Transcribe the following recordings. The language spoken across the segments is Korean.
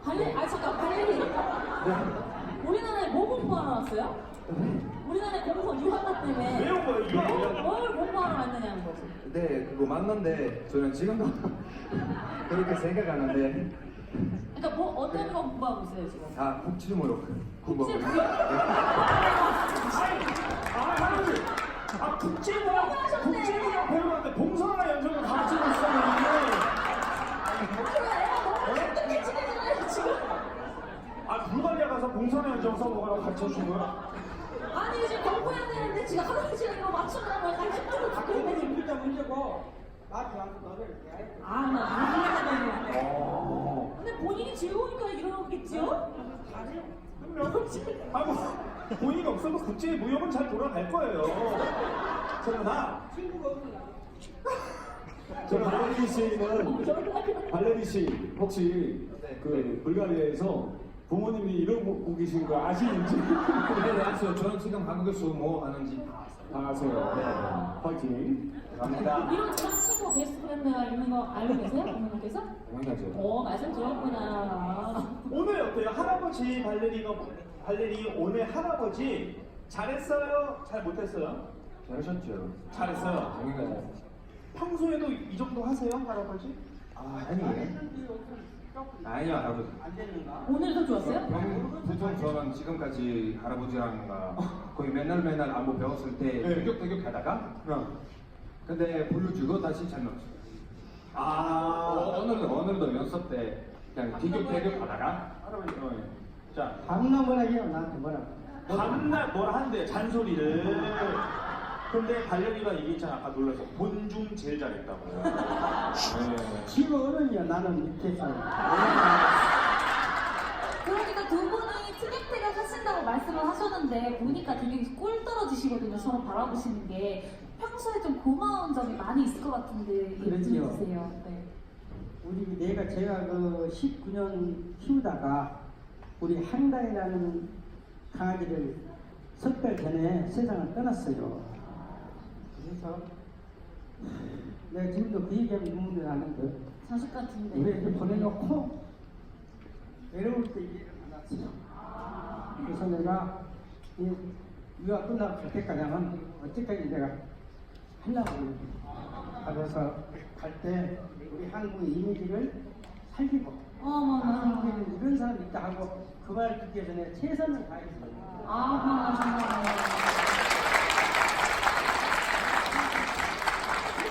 잠깐, 발레리. 우리나라에 뭐 공부하러 왔어요? 우리나라에 공부 유학가 때문에. 왜 온 거예요? 유학? 뭘 공부하러 왔느냐는 거지. 네, 그거 맞는데 저는 지금도 그렇게 생각하는데 그러니까 뭐 어떤 거 공부하고 있어요 지금? 다 국치무역 국제 공부하고 무역? 할아버지! 국제무역 배우는데 봉사나 연정을 가르치고 있었는데 애가 너무 어떻게 지내잖아요 지금. 불가리아 가서 봉사나 연정 써보라고 가르쳐준 거야? 아니 지금 공부해야 되는데 지금 할아버지랑 이거 맞추느라고 약간 힘들고 갖고 있네 지금. 문제 문제고 나한테 와서 너를 대할 나 근데 본인이 즐거우니까 이러겠지요? 그럼요. 아이고, 본인이 없어도 국제무역은 잘 돌아갈 거예요. 그러나 친구가 없어. 저 발레리 씨는 발레리 씨 혹시 그 불가리아에서 부모님이 이러고 계신 거 아시는지? 네, 알았어요. 저는 지금 한국에서 뭐 하는지 다 아세요. 다 아세요. 화이팅. 감사합니다. 이런 저랑 친구 베스트 프렌드가 있는 거 알고 계세요? 부모님께서? 당연하죠. 말씀 들었구나. 오늘 어때요? 할아버지 발레리 오늘 할아버지 잘했어요? 잘 못했어요? 잘하셨죠? 잘했어요. 당연하죠. 평소에도 이 정도 하세요, 할아버지? 아니요, 할아버지. 안 되는가? 오늘도 좋았어요? 보통 저는 지금까지 할아버지랑 거의 맨날 안무 배웠을 때 네. 대격하다가 근데 불러주고 다시 잘 넣었어요. 오늘도 연습 때 그냥 대격하다가 할아버지, 자, 밤나 뭐라 해요 나한테 뭐라. 밤낮 뭘 한대 잔소리를. 근데 발레리가 얘기했잖아, 아까 놀라서 본 중 제일 잘했다고. 네. 지금 어른이야 나는 밑에 사람. 그러니까 두 분이 티격태격 하신다고 말씀을 하셨는데 보니까 되게 꿀 떨어지시거든요. 서로 바라보시는 게 평소에 좀 고마운 점이 많이 있을 것 같은데 얘기 좀 그렇지요. 해주세요. 네. 우리 제가 그 19년 키우다가 우리 한다이라는 강아지를 석 달 전에 세상을 떠났어요. 그래서 내가 지금도 그 얘기하면 눈물이 나는데 자식 같은데. 우리 보내놓고 외로울 때 이해를 받았어요. 그래서 내가 이 유학 끝나고 때까지 하면 어쨌까지 내가 하려고 그래서 갈 때 우리 한국의 이미지를 살리고 한국에는 이런 사람이 있다 하고 그 말 듣기 전에 최선을 다했어요. 정말.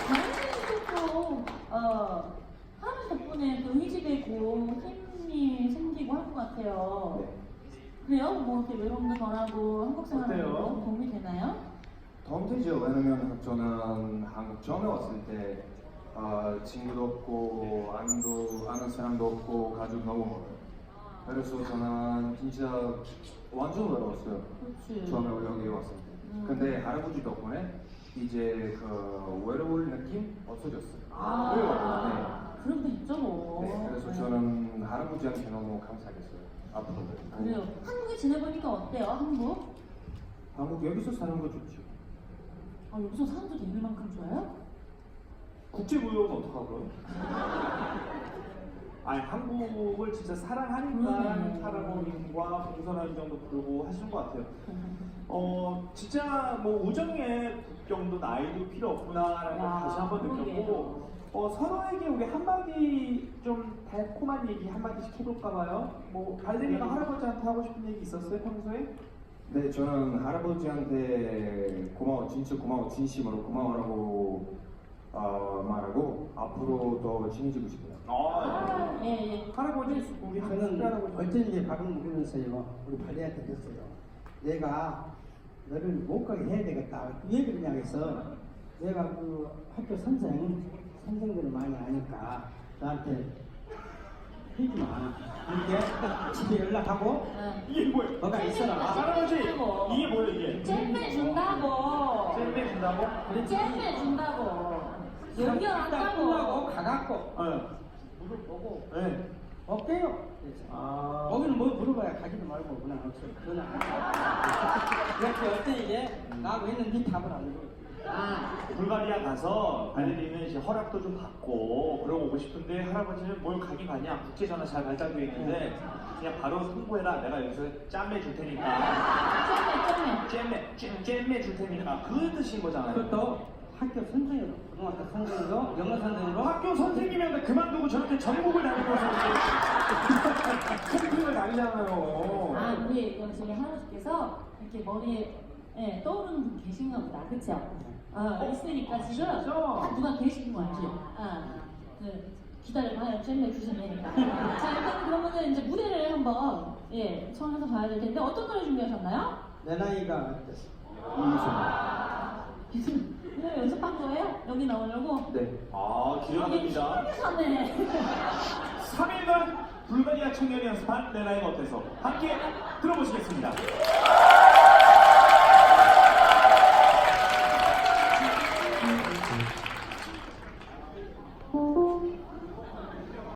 다른 할아버지 덕분에 또 의지되고 힘이 생기고 할 것 같아요. 그래요? 뭐 이렇게 외로움도 덜하고 한국 생활에 어때요? 좀 도움이 되나요? 도움 되죠. 왜냐면 저는 한국 처음에 왔을 때 친구도 없고 아는 사람도 없고 가족 너무 멀어요. 그래서 저는 진짜 완전 외로웠어요. 그렇지. 처음에 여기 왔을 때. 근데 할아버지 덕분에 이제 그 외로울 느낌 없어졌어요. 그런 분 있죠 뭐. 네, 그래서 저는 할아버지한테 너무 감사하겠어요. 앞으로. 그래요. 한국에 지내보니까 어때요? 한국 여기서 사는 거 좋죠. 여기서 사람들도 이길 만큼 좋아요? 국제무역은 어떡하고요? 아니, 한국을 진짜 사랑하니까 사랑어린과 봉선한 정도 부르고 하신 것 같아요. 진짜 뭐 우정의 국경도 나이도 필요 없구나라는 걸 다시 한번 느꼈고, 서로에게 우리 한마디 좀 달콤한 얘기 한마디씩 해볼까 봐요. 뭐 발레리가 할아버지한테 하고 싶은 얘기 있었어요, 평소에? 네, 저는 할아버지한테 진짜 고마워, 진심으로 고마워라고 말하고 앞으로 더 친해지고 싶어요. 예. 할아버지 우리 저는 할아버지 어쩐지 밥을 먹으면서요 우리 발리한테 그랬어요. 내가 너를 못 가게 해야 되겠다. 왜 그러냐 해서 내가 그 학교 선생들을 많이 아니까 나한테 해지 마. 이렇게 집에 연락하고 이게 뭐야? 너가 있어라. 할아버지 이게 뭐야 이게? 잼매 준다고. 잼매 준다고? 잼매 준다고. 연결한다고. 끝나고 가갖고 네. 물을 보고 네. 없대요. 거기는 뭐 물어봐야 가지도 말고 그냥 없어. 그건 안 돼. 이렇게 어떤 이게 나하고 했는데 답을 안 줘. 아, 불가리아 가서 발레리는 이제 허락도 좀 받고 그러고 오고 싶은데 할아버지는 뭘 가긴 가냐 국제전화 잘 발달돼 있는데 그냥 바로 통보해라 내가 여기서 짬매 줄 테니까 잼매 줄 테니까 그 뜻인 거잖아요. 그것도 학교 선생으로, 고등학교 선생으로, 영어 선생으로. 학교 선생님이면 그만두고 저렇게 전국을 다니면서 캠핑을 다니잖아요. 아, 우리 여기 할아버지께서 이렇게 머리에 예, 떠오르는 분 계신가 보다. 그쵸? 있으니까 지금 진짜? 누가 계신 거야. 기다려봐요. 잼매 주시면니까. 자, 일단 그러면은 이제 무대를 한번 청해서 봐야 될 텐데 어떤 노래 준비하셨나요? 내 나이가 오늘 연습한 거예요? 여기 나오려고? 네. 아, 기대가 됩니다. 하네. 3일간 불가리아 청년이 연습한 내 나이가 어때서 함께 들어보시겠습니다.